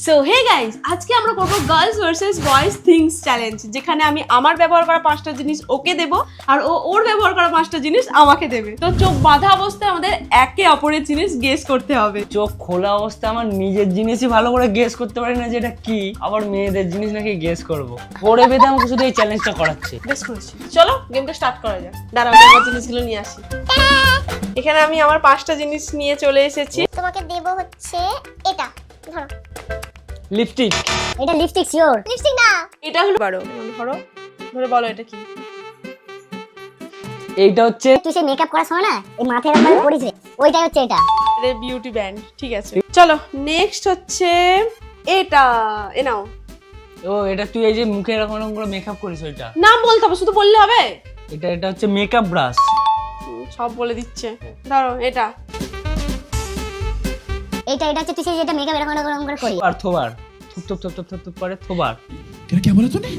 So hey guys, আজকে আমরা করবো girls versus boys things challenge, যেখানে আমি আমার ব্যবহার করা 5টা জিনিস ওকে দেব আর ও ওর ব্যবহার করা 5টা জিনিস আমাকে দেবে। তো চোখ বাঁধা অবস্থায় আমাদের একে অপরের জিনিস গেস করতে হবে। চোখ খোলা অবস্থায় আমার নিজের জিনিসই ভালো করে গেস করতে পারি না যে এটা কি, আবার মেয়েদের জিনিস নাকি গেস করবো। পরে বেঁধে আমাকে শুধু এই চ্যালেঞ্জটা করাচ্ছে। বেশ করেছি, চলো গেমটা স্টার্ট করা যাক। দাঁড়াও, আমার জিনিসগুলো নিয়ে আসি। এখানে আমি আমার 5টা জিনিস নিয়ে চলে এসেছি। তোমাকে দেব হচ্ছে এটা, ধরো। লিপস্টিক। এটা লিপস্টিক শিওর? লিপস্টিক না, এটা হলো ধরো ধরে বলো এটা কি। এইটা হচ্ছে তুই সেই মেকআপ করার সময় না এই মাথায় একবার পরিস রে, ওইটাই হচ্ছে এটা। এটা বিউটি ব্যান্ড। ঠিক আছে, চলো নেক্সট হচ্ছে এটা। এ নাও। ও এটা তুই এই যে মুখে এরকম এরকম করে মেকআপ করিস ওইটা। নাম বলতে হবে, শুধু বললে হবে? এটা হচ্ছে মেকআপ ব্রাশ। সব বলে দিচ্ছে। ধরো এটা। এটা হচ্ছে তুই সেই যেটা মেকআপ এরকম এরকম করে করিস। আর থোবার থুপ থুপ থুপ থুপ থুপ করে থোবার। क्या बोला तूने?